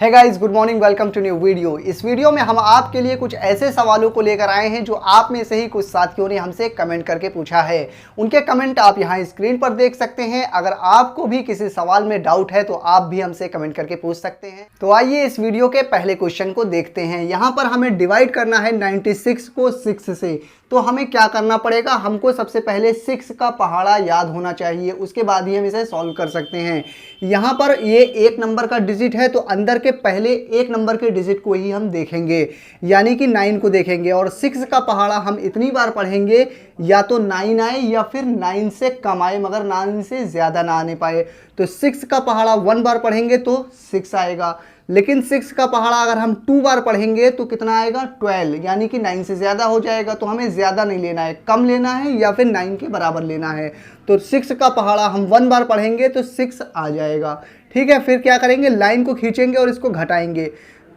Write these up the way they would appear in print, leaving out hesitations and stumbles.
है guys, good morning, welcome to new video. इस video में हम आपके लिए कुछ ऐसे सवालों को लेकर आए हैं जो आप में से ही कुछ साथियों ने हमसे कमेंट करके पूछा है। उनके कमेंट आप यहां स्क्रीन पर देख सकते हैं। अगर आपको भी किसी सवाल में डाउट है तो आप भी हमसे कमेंट करके पूछ सकते हैं। तो आइए इस वीडियो के पहले क्वेश्चन को देखते हैं। यहाँ पर हमें डिवाइड करना है 96 को 6 से। तो हमें क्या करना पड़ेगा, हमको सबसे पहले 6 का पहाड़ा याद होना चाहिए, उसके बाद ही हम इसे सॉल्व कर सकते हैं। यहाँ पर ये एक नंबर का डिजिट है तो अंदर के पहले एक नंबर के डिजिट को ही हम देखेंगे, यानी कि 9 को देखेंगे। और 6 का पहाड़ा हम इतनी बार पढ़ेंगे या तो 9 आए या फिर 9 से कम आए, मगर 9 से ज़्यादा ना आने पाए। तो 6 का पहाड़ा 1 बार पढ़ेंगे तो 6 आएगा, लेकिन 6 का पहाड़ा अगर हम 2 बार पढ़ेंगे तो कितना आएगा, 12, यानी कि 9 से ज़्यादा हो जाएगा। तो हमें ज़्यादा नहीं लेना है, कम लेना है या फिर 9 के बराबर लेना है। तो 6 का पहाड़ा हम 1 बार पढ़ेंगे तो 6 आ जाएगा। ठीक है, फिर क्या करेंगे, लाइन को खींचेंगे और इसको घटाएंगे।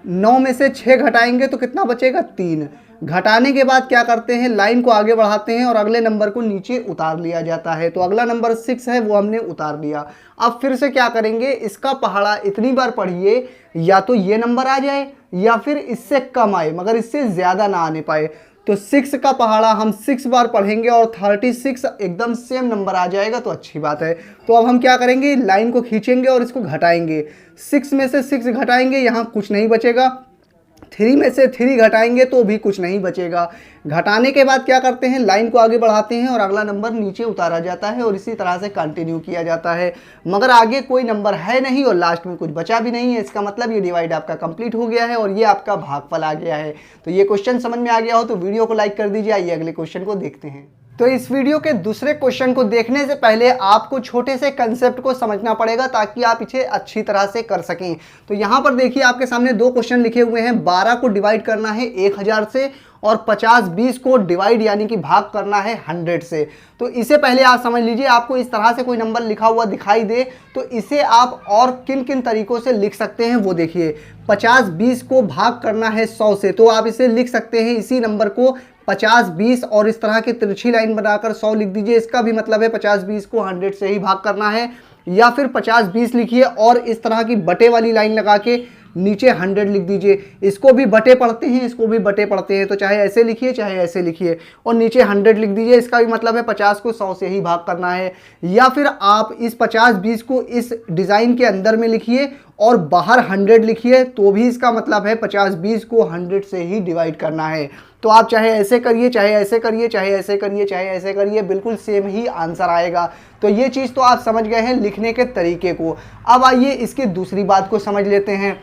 9 में से 6 घटाएंगे तो कितना बचेगा, 3। घटाने के बाद क्या करते हैं, लाइन को आगे बढ़ाते हैं और अगले नंबर को नीचे उतार लिया जाता है। तो अगला नंबर 6 है, वो हमने उतार लिया। अब फिर से क्या करेंगे, इसका पहाड़ा इतनी बार पढ़िए या तो ये नंबर आ जाए या फिर इससे कम आए, मगर इससे ज़्यादा ना आने पाए। तो 6 का पहाड़ा हम 6 बार पढ़ेंगे और 36 एकदम सेम नंबर आ जाएगा, तो अच्छी बात है। तो अब हम क्या करेंगे, लाइन को खींचेंगे और इसको घटाएंगे। 6 में से 6 घटाएंगे, यहाँ कुछ नहीं बचेगा। 3 में से 3 घटाएंगे तो भी कुछ नहीं बचेगा। घटाने के बाद क्या करते हैं, लाइन को आगे बढ़ाते हैं और अगला नंबर नीचे उतारा जाता है और इसी तरह से कंटिन्यू किया जाता है। मगर आगे कोई नंबर है नहीं और लास्ट में कुछ बचा भी नहीं है। इसका मतलब ये डिवाइड आपका कंप्लीट हो गया है और ये आपका भागफल आ गया है। तो ये क्वेश्चन समझ में आ गया हो तो वीडियो को लाइक कर दीजिए। आइए अगले क्वेश्चन को देखते हैं। तो इस वीडियो के दूसरे क्वेश्चन को देखने से पहले आपको छोटे से कंसेप्ट को समझना पड़ेगा ताकि आप इसे अच्छी तरह से कर सकें। तो यहाँ पर देखिए, आपके सामने 2 क्वेश्चन लिखे हुए हैं। 12 को डिवाइड करना है 1000 से और 50-20 को डिवाइड यानी कि भाग करना है 100 से। तो इसे पहले आप समझ लीजिए, आपको इस तरह से कोई नंबर लिखा हुआ दिखाई दे तो इसे आप और किन किन तरीकों से लिख सकते हैं वो देखिए। 50-20 को भाग करना है 100 से, तो आप इसे लिख सकते हैं इसी नंबर को 50-20 और इस तरह की तिरछी लाइन बनाकर 100 लिख दीजिए। इसका भी मतलब है 50-20 को 100 से ही भाग करना है। या फिर 50-20 लिखिए और इस तरह की बटे वाली लाइन लगा के नीचे 100 लिख दीजिए। इसको भी बटे पढ़ते हैं, इसको भी बटे पढ़ते हैं, तो चाहे ऐसे लिखिए चाहे ऐसे लिखिए और नीचे 100 लिख दीजिए। इसका भी मतलब है 50 को 100 से ही भाग करना है। या फिर आप इस 50-20 को इस डिज़ाइन के अंदर में लिखिए और बाहर 100 लिखिए, तो भी इसका मतलब है 50-20 को 100 से ही डिवाइड करना है। तो आप चाहे ऐसे करिए चाहे ऐसे करिए चाहे ऐसे करिए चाहे ऐसे करिए, बिल्कुल सेम ही आंसर आएगा। तो ये चीज़ तो आप समझ गए हैं लिखने के तरीके को। अब आइए इसकी दूसरी बात को समझ लेते हैं।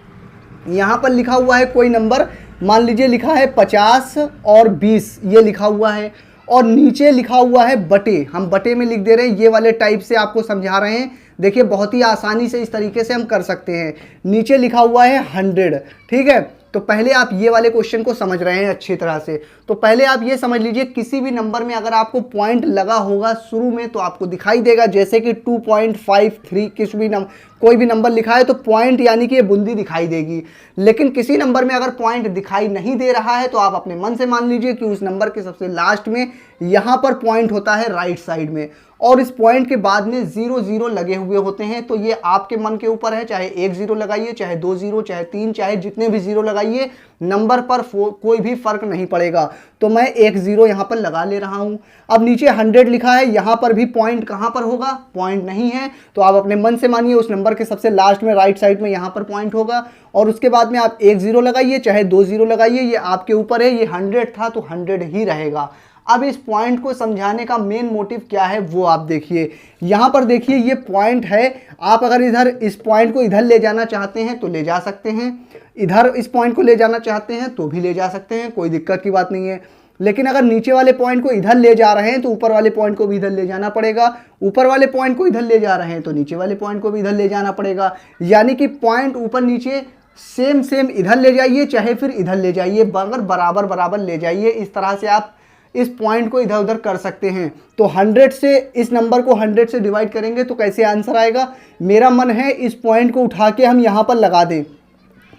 यहाँ पर लिखा हुआ है कोई नंबर, मान लीजिए लिखा है 50 और 20, ये लिखा हुआ है और नीचे लिखा हुआ है बटे। हम बटे में लिख दे रहे हैं, ये वाले टाइप से आपको समझा रहे हैं। देखिए बहुत ही आसानी से इस तरीके से हम कर सकते हैं। नीचे लिखा हुआ है 100, ठीक है। तो पहले आप ये वाले क्वेश्चन को समझ रहे हैं अच्छी तरह से। तो पहले आप ये समझ लीजिए, किसी भी नंबर में अगर आपको पॉइंट लगा होगा शुरू में तो आपको दिखाई देगा, जैसे कि 2.53 कोई भी नंबर लिखा है तो पॉइंट यानी कि ये बूंदी दिखाई देगी। लेकिन किसी नंबर में अगर पॉइंट दिखाई नहीं दे रहा है तो आप अपने मन से मान लीजिए कि उस नंबर के सबसे लास्ट में यहाँ पर पॉइंट होता है राइट साइड में, और इस पॉइंट के बाद में 0 0 लगे हुए होते हैं। तो ये आपके मन के ऊपर है, चाहे 1 0 लगाइए, चाहे 2 0, चाहे 3, चाहे जितने भी 0 लगाइए, नंबर पर कोई भी फर्क नहीं पड़ेगा। तो मैं 1 0 यहाँ पर लगा ले रहा हूँ। अब नीचे 100 लिखा है, यहाँ पर भी पॉइंट कहाँ पर होगा, पॉइंट नहीं है। तो आप अपने मन से मानिए उस नंबर के सबसे लास्ट में राइट साइड में यहाँ पर पॉइंट होगा, और उसके बाद में आप 1 0 लगाइए चाहे 2 0 लगाइए, ये आपके ऊपर है। ये 100 था तो 100 ही रहेगा। अब इस पॉइंट को समझाने का मेन मोटिव क्या है वो आप देखिए। यहाँ पर देखिए ये पॉइंट है, आप अगर इधर इस पॉइंट को इधर ले जाना चाहते हैं तो ले जा सकते हैं, इधर इस पॉइंट को ले जाना चाहते हैं तो भी ले जा सकते हैं, कोई दिक्कत की बात नहीं है। लेकिन अगर नीचे वाले पॉइंट को इधर ले जा रहे हैं तो ऊपर वाले पॉइंट को भी इधर ले जाना पड़ेगा, ऊपर वाले पॉइंट को इधर ले जा रहे हैं तो नीचे वाले पॉइंट को भी इधर ले जाना पड़ेगा। यानी कि पॉइंट ऊपर नीचे सेम इधर ले जाइए चाहे फिर इधर ले जाइए, मगर बराबर बराबर ले जाइए। इस तरह से आप इस पॉइंट को इधर उधर कर सकते हैं। तो 100 से इस नंबर को 100 से डिवाइड करेंगे तो कैसे आंसर आएगा। मेरा मन है इस पॉइंट को उठा के हम यहाँ पर लगा दें,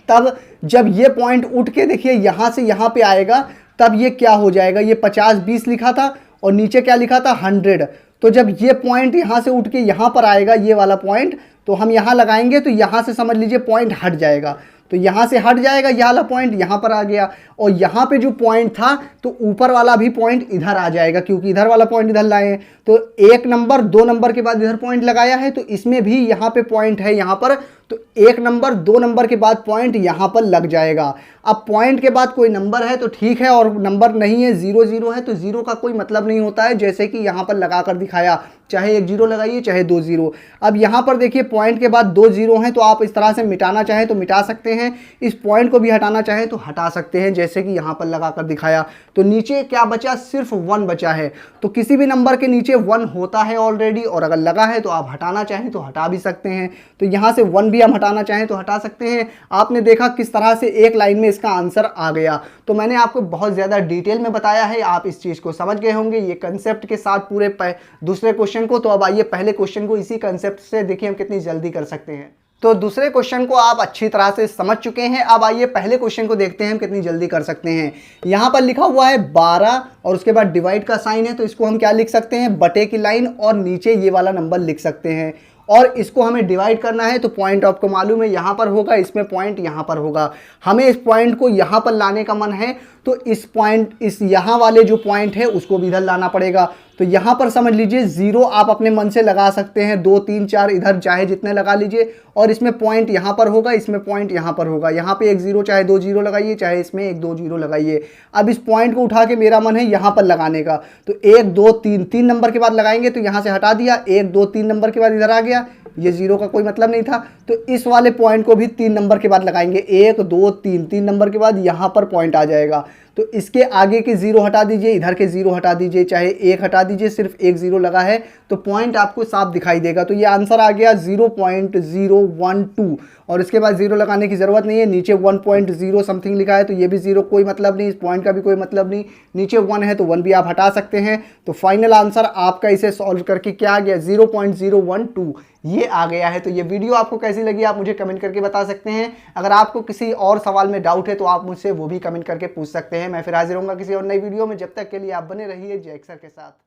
तब जब ये पॉइंट उठ के देखिए यहाँ से यहाँ पे आएगा तब ये क्या हो जाएगा, ये 50-20 लिखा था और नीचे क्या लिखा था 100। तो जब ये पॉइंट यहाँ से उठ के यहाँ पर आएगा, ये वाला पॉइंट, तो हम यहाँ लगाएंगे तो यहाँ से समझ लीजिए पॉइंट हट जाएगा। तो यहाँ से हट जाएगा, यह वाला पॉइंट यहाँ पर आ गया, और यहाँ पे जो पॉइंट था तो ऊपर वाला भी पॉइंट इधर आ जाएगा, क्योंकि इधर वाला पॉइंट इधर लाए हैं। तो 1 नंबर 2 नंबर के बाद इधर पॉइंट लगाया है, तो इसमें भी यहाँ पे पॉइंट है यहाँ पर, तो 1 नंबर 2 नंबर के बाद पॉइंट यहाँ पर लग जाएगा। अब पॉइंट के बाद कोई नंबर है तो ठीक है, और नंबर नहीं है, 0 0 है, तो 0 का कोई मतलब नहीं होता है, जैसे कि यहाँ पर लगा कर दिखाया, चाहे 1 0 लगाइए चाहे 2 0। अब यहाँ पर देखिए पॉइंट के बाद 2 0 हैं, तो आप इस तरह से मिटाना चाहें तो मिटा सकते हैं, इस पॉइंट को भी हटाना चाहें तो हटा सकते हैं, जैसे कि यहाँ पर लगा कर दिखाया। तो नीचे क्या बचा, सिर्फ 1 बचा है। तो किसी भी नंबर के नीचे 1 होता है ऑलरेडी, और अगर लगा है तो आप हटाना चाहें तो हटा भी सकते हैं। तो यहाँ से 1 भी हम हटाना चाहें तो हटा सकते हैं। आपने देखा किस तरह से एक लाइन में इसका आंसर आ गया। तो मैंने आपको बहुत ज़्यादा डिटेल में बताया है, आप इस चीज़ को समझ गए होंगे ये कंसेप्ट के साथ पूरे दूसरे क्वेश्चन को। तो अब आइए पहले क्वेश्चन को इसी कंसेप्ट से देखिए हम कितनी जल्दी कर सकते हैं। तो दूसरे क्वेश्चन को आप अच्छी तरह से समझ चुके हैं, अब आइए पहले क्वेश्चन को देखते हैं हम कितनी जल्दी कर सकते हैं। यहाँ पर लिखा हुआ है 12 और उसके बाद डिवाइड का साइन है, तो इसको हम क्या लिख सकते हैं, बटे की लाइन, और नीचे ये वाला नंबर लिख सकते हैं। और इसको हमें डिवाइड करना है, तो पॉइंट आपको मालूम है यहाँ पर होगा, इसमें पॉइंट यहाँ पर होगा। हमें इस पॉइंट को यहाँ पर लाने का मन है, तो इस पॉइंट, इस यहाँ वाले जो पॉइंट है उसको भी इधर लाना पड़ेगा। तो यहाँ पर समझ लीजिए 0 आप अपने मन से लगा सकते हैं, 2 3 4 इधर चाहे जितने लगा लीजिए, और इसमें पॉइंट यहाँ पर होगा, इसमें पॉइंट यहाँ पर होगा। यहाँ पे 1 0 चाहे 2 0 लगाइए, चाहे इसमें 1 2 0 लगाइए। अब इस पॉइंट को उठा के मेरा मन है यहाँ पर लगाने का, तो 1 2 3 नंबर के बाद लगाएंगे, तो यहाँ से हटा दिया, 1 2 3 नंबर के बाद इधर आ गया, ये 0 का कोई मतलब नहीं था। तो इस वाले पॉइंट को भी 3 नंबर के बाद लगाएंगे, 1 2 3 नंबर के बाद यहाँ पर पॉइंट आ जाएगा। तो इसके आगे के 0 हटा दीजिए, इधर के 0 हटा दीजिए, चाहे 1 हटा दीजिए, सिर्फ 1 0 लगा है, तो पॉइंट आपको साफ दिखाई देगा। तो ये आंसर आ गया 0.012, और इसके बाद 0 लगाने की ज़रूरत नहीं है, नीचे 1.0 समथिंग लिखा है, तो ये भी 0 कोई मतलब नहीं, इस पॉइंट का भी कोई मतलब नहीं, नीचे 1 है तो 1 भी आप हटा सकते हैं। तो फाइनल आंसर आपका इसे सॉल्व करके क्या आ गया, 0.012 ये आ गया है। तो ये वीडियो आपको कैसी लगी आप मुझे कमेंट करके बता सकते हैं। अगर आपको किसी और सवाल में डाउट है तो आप मुझसे वो भी कमेंट करके पूछ सकते हैं। मैं फिर हाजिर होऊंगा किसी और नई वीडियो में, जब तक के लिए आप बने रहिए जय सर के साथ।